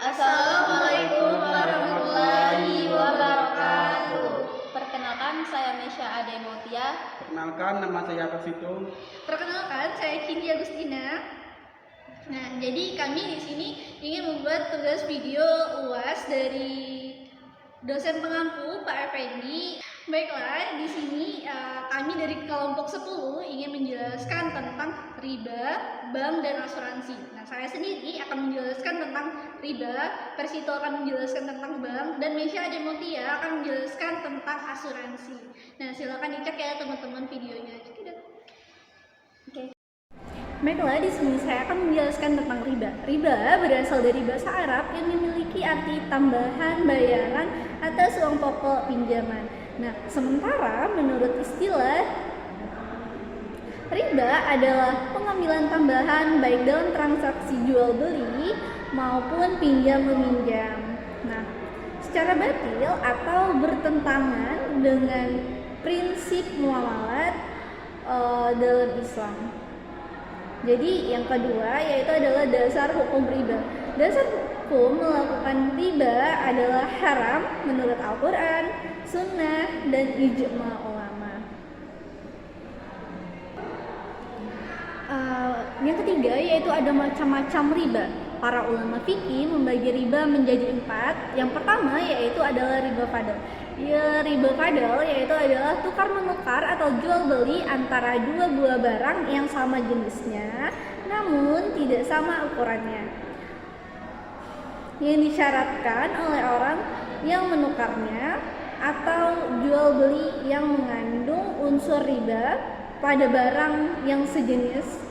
Assalamualaikum warahmatullahi wabarakatuh. Perkenalkan, saya Mesya Ademotia. Perkenalkan, nama saya Persito. Perkenalkan, saya Cindy Agustina. Nah, jadi kami di sini ingin membuat tugas video UAS dari dosen pengampu Pak Effendi. Baiklah, di sini kami dari kelompok 10 ingin menjelaskan tentang riba, bank, dan asuransi. Nah, saya sendiri akan menjelaskan tentang riba, Persito akan menjelaskan tentang bank, dan Mesya Ademotia akan menjelaskan tentang asuransi. Nah, silakan dicek ya teman-teman videonya. Oke. Baiklah, di sini saya akan menjelaskan tentang riba. Riba berasal dari bahasa Arab yang memiliki arti tambahan bayaran atas uang pokok pinjaman. Nah, sementara menurut istilah, riba adalah pengambilan tambahan baik dalam transaksi jual beli maupun pinjam meminjam. Nah, secara batil atau bertentangan dengan prinsip muamalat dalam Islam. Jadi yang kedua yaitu adalah dasar hukum riba. Dasar hukum melakukan riba adalah haram menurut Al-Quran, Sunnah, dan ijma ulama. Yang ketiga yaitu ada macam-macam riba. Para ulama fikih membagi riba menjadi 4. Yang pertama yaitu adalah riba fadl. Riba fadl yaitu adalah tukar menukar atau jual beli antara dua buah barang yang sama jenisnya, namun tidak sama ukurannya, yang disyaratkan oleh orang yang menukarnya, atau jual beli yang mengandung unsur riba pada barang yang sejenis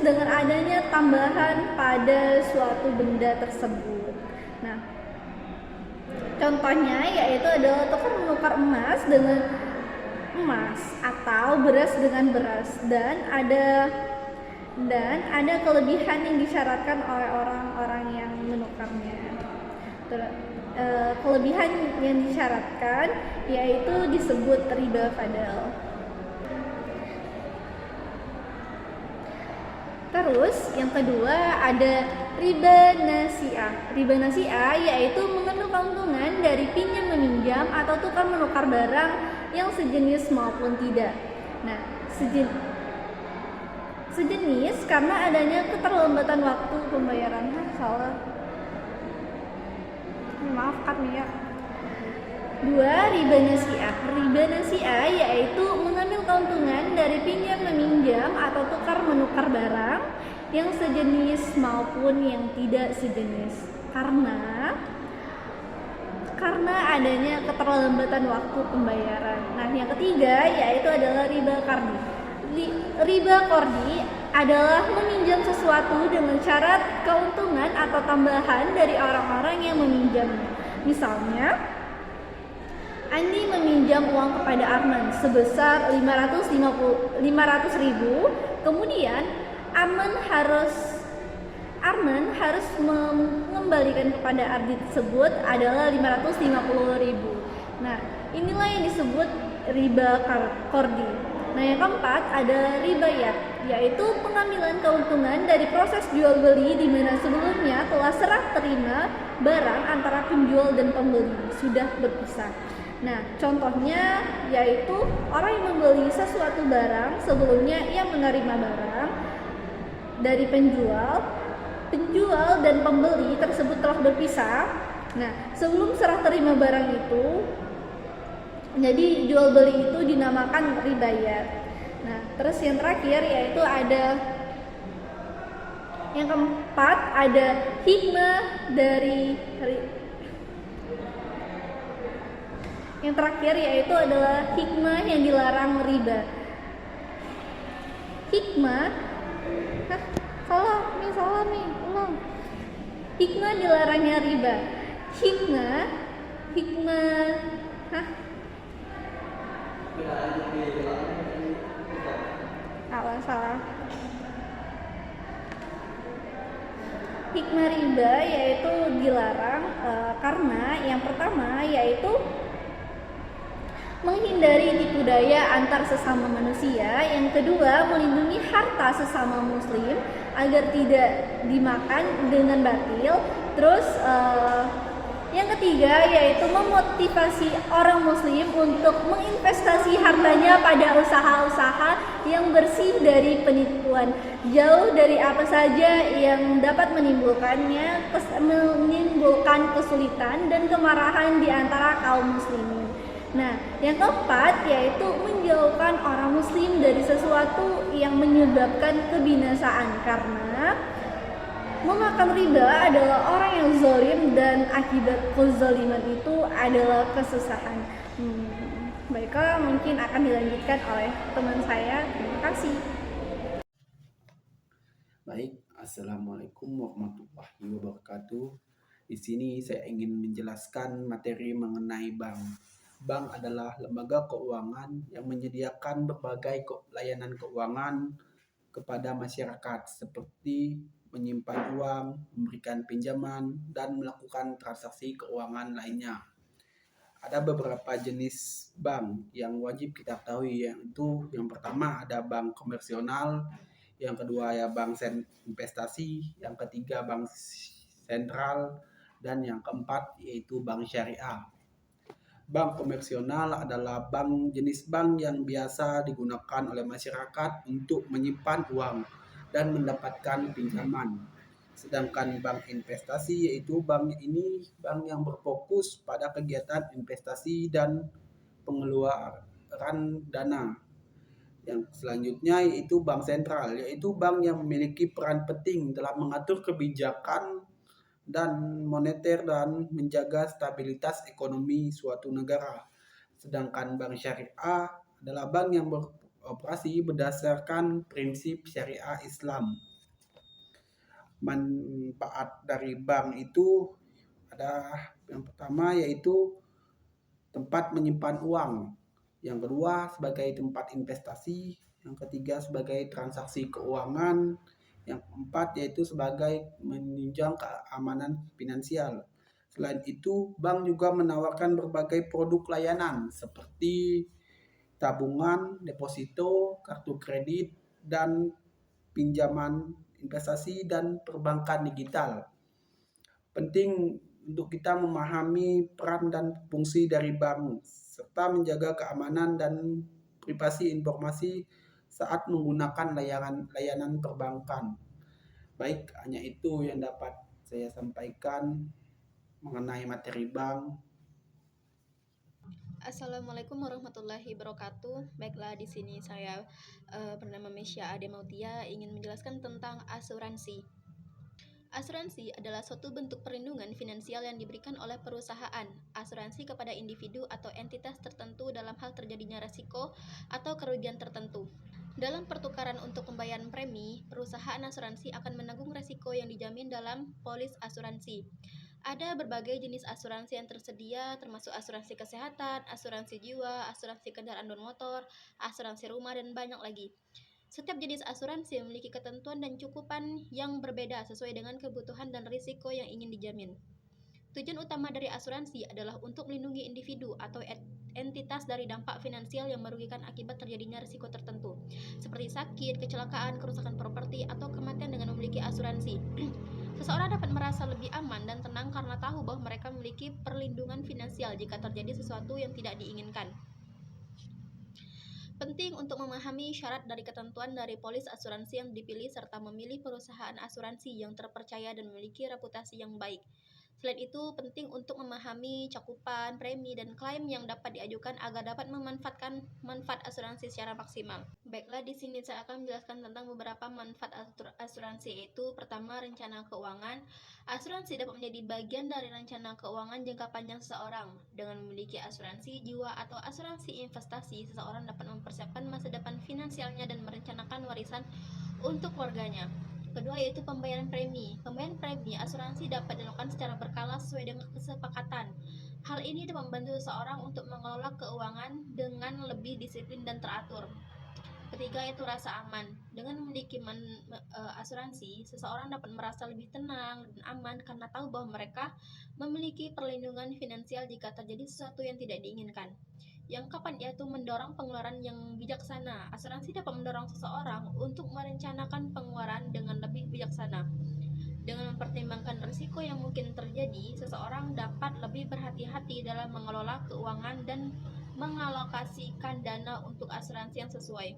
dengan adanya tambahan pada suatu benda tersebut. Nah, contohnya yaitu adalah tukar menukar emas dengan emas atau beras dengan beras, dan ada kelebihan yang disyaratkan oleh orang-orang yang menukarnya. Kelebihan yang disyaratkan yaitu disebut riba fadl. Terus yang kedua ada riba nasi'ah. Riba nasi'ah yaitu mengambil keuntungan dari pinjam meminjam atau tukar menukar barang yang sejenis maupun tidak. Nah, sejenis karena adanya keterlambatan waktu pembayaran. Salah. Maaf Kak. 2. Riba nasi'ah. Riba nasi'ah yaitu mengambil keuntungan dari pinjam meminjam atau tukar menukar barang yang sejenis maupun yang tidak sejenis karena adanya keterlambatan waktu pembayaran. Nah, yang ketiga yaitu adalah riba qardi. Riba qardi adalah meminjam sesuatu dengan syarat keuntungan atau tambahan dari orang-orang yang meminjamnya. Misalnya, Andi meminjam uang kepada Arman sebesar 500.000, kemudian Arman harus mengembalikan kepada Ardi tersebut adalah 550.000. Nah, inilah yang disebut riba qardi. Nah, yang keempat ada ribayat, yaitu pengambilan keuntungan dari proses jual beli di mana sebelumnya telah serah terima barang antara penjual dan pembeli sudah berpisah. Nah, contohnya yaitu orang yang membeli sesuatu barang, sebelumnya ia menerima barang dari penjual dan pembeli tersebut telah berpisah. Nah, sebelum serah terima barang itu, jadi jual beli itu dinamakan ribayat. Nah, terus yang terakhir yaitu yang keempat ada hikmah dari yang terakhir yaitu adalah hikmah yang dilarang riba. Hikmah, salah nih, ulang. Hikmah dilarangnya riba. Hikmah, salah. Hikmah riba yaitu dilarang karena yang pertama yaitu menghindari tipu daya antar sesama manusia. Yang kedua, melindungi harta sesama muslim agar tidak dimakan dengan batil. Terus yang ketiga yaitu memotivasi orang muslim untuk menginvestasi hartanya pada usaha-usaha yang bersih dari penipuan, jauh dari apa saja yang dapat menimbulkan kesulitan dan kemarahan di antara kaum muslimin. Nah, yang keempat yaitu menjauhkan orang muslim dari sesuatu yang menyebabkan kebinasaan, karena memakan riba adalah orang yang zalim dan akibat kezaliman itu adalah kesusahan. Baiklah, mungkin akan dilanjutkan oleh teman saya. Terima kasih. Baik, Assalamualaikum warahmatullahi wabarakatuh. Di sini saya ingin menjelaskan materi mengenai bank. Bank adalah lembaga keuangan yang menyediakan berbagai layanan keuangan kepada masyarakat seperti menyimpan uang, memberikan pinjaman, dan melakukan transaksi keuangan lainnya. Ada beberapa jenis bank yang wajib kita ketahui, yaitu yang pertama ada bank komersional, yang kedua ya bank investasi, yang ketiga bank sentral, dan yang keempat yaitu bank syariah. Bank komersional adalah jenis bank yang biasa digunakan oleh masyarakat untuk menyimpan uang dan mendapatkan pinjaman. Sedangkan bank investasi yaitu bank yang berfokus pada kegiatan investasi dan pengeluaran dana. Yang selanjutnya yaitu bank sentral, yaitu bank yang memiliki peran penting dalam mengatur kebijakan dan moneter dan menjaga stabilitas ekonomi suatu negara. Sedangkan bank syariah adalah bank yang beroperasi berdasarkan prinsip syariah Islam. Manfaat dari bank itu ada yang pertama yaitu tempat menyimpan uang, yang kedua sebagai tempat investasi, yang ketiga sebagai transaksi keuangan, yang keempat yaitu sebagai menunjang keamanan finansial. Selain itu, bank juga menawarkan berbagai produk layanan seperti tabungan, deposito, kartu kredit, dan pinjaman investasi dan perbankan digital. Penting untuk kita memahami peran dan fungsi dari bank serta menjaga keamanan dan privasi informasi saat menggunakan layanan perbankan. Baik, hanya itu yang dapat saya sampaikan mengenai materi bank. Assalamualaikum warahmatullahi wabarakatuh. Baiklah, di sini saya bernama Mesya Ademautia ingin menjelaskan tentang asuransi. Asuransi adalah suatu bentuk perlindungan finansial yang diberikan oleh perusahaan asuransi kepada individu atau entitas tertentu dalam hal terjadinya risiko atau kerugian tertentu. Dalam pertukaran untuk pembayaran premi, perusahaan asuransi akan menanggung risiko yang dijamin dalam polis asuransi. Ada berbagai jenis asuransi yang tersedia, termasuk asuransi kesehatan, asuransi jiwa, asuransi kendaraan bermotor, asuransi rumah, dan banyak lagi. Setiap jenis asuransi memiliki ketentuan dan cukupan yang berbeda sesuai dengan kebutuhan dan risiko yang ingin dijamin. Tujuan utama dari asuransi adalah untuk melindungi individu atau entitas dari dampak finansial yang merugikan akibat terjadinya risiko tertentu, seperti sakit, kecelakaan, kerusakan properti, atau kematian dengan memiliki asuransi. Seseorang dapat merasa lebih aman dan tenang karena tahu bahwa mereka memiliki perlindungan finansial jika terjadi sesuatu yang tidak diinginkan. Penting untuk memahami syarat dari ketentuan dari polis asuransi yang dipilih serta memilih perusahaan asuransi yang terpercaya dan memiliki reputasi yang baik. Selain itu, penting untuk memahami cakupan, premi, dan klaim yang dapat diajukan agar dapat memanfaatkan manfaat asuransi secara maksimal. Baiklah, di sini saya akan menjelaskan tentang beberapa manfaat asuransi, yaitu pertama, rencana keuangan. Asuransi dapat menjadi bagian dari rencana keuangan jangka panjang seseorang. Dengan memiliki asuransi jiwa atau asuransi investasi, seseorang dapat mempersiapkan masa depan finansialnya dan merencanakan warisan untuk keluarganya. Kedua yaitu pembayaran premi. Pembayaran premi asuransi dapat dilakukan secara berkala sesuai dengan kesepakatan. Hal ini dapat membantu seseorang untuk mengelola keuangan dengan lebih disiplin dan teratur. Ketiga yaitu rasa aman. Dengan memiliki asuransi, seseorang dapat merasa lebih tenang dan aman karena tahu bahwa mereka memiliki perlindungan finansial jika terjadi sesuatu yang tidak diinginkan. Yang keempat yaitu mendorong pengeluaran yang bijaksana. Asuransi dapat mendorong seseorang untuk merencanakan pengeluaran dengan lebih bijaksana. Dengan mempertimbangkan risiko yang mungkin terjadi, seseorang dapat lebih berhati-hati dalam mengelola keuangan dan mengalokasikan dana untuk asuransi yang sesuai.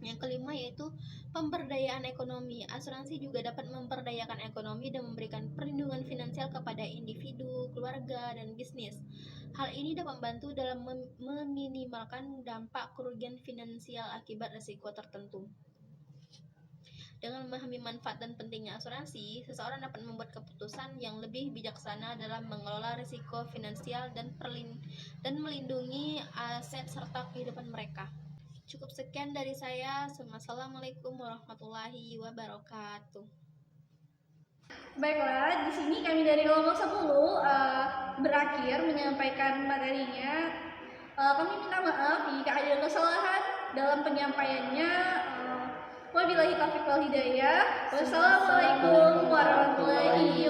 Yang kelima yaitu pemberdayaan ekonomi. Asuransi juga dapat memberdayakan ekonomi dan memberikan perlindungan finansial kepada individu, keluarga, dan bisnis. Hal ini dapat membantu dalam meminimalkan dampak kerugian finansial akibat risiko tertentu. Dengan memahami manfaat dan pentingnya asuransi, seseorang dapat membuat keputusan yang lebih bijaksana dalam mengelola risiko finansial dan melindungi aset serta kehidupan mereka. Cukup sekian dari saya. Assalamualaikum warahmatullahi wabarakatuh. Baiklah, di sini kami dari kelompok 10 berakhir menyampaikan materinya. Kami minta maaf jika ada kesalahan dalam penyampaiannya. Wabillahi taufiq wal hidayah. Wassalamualaikum warahmatullahi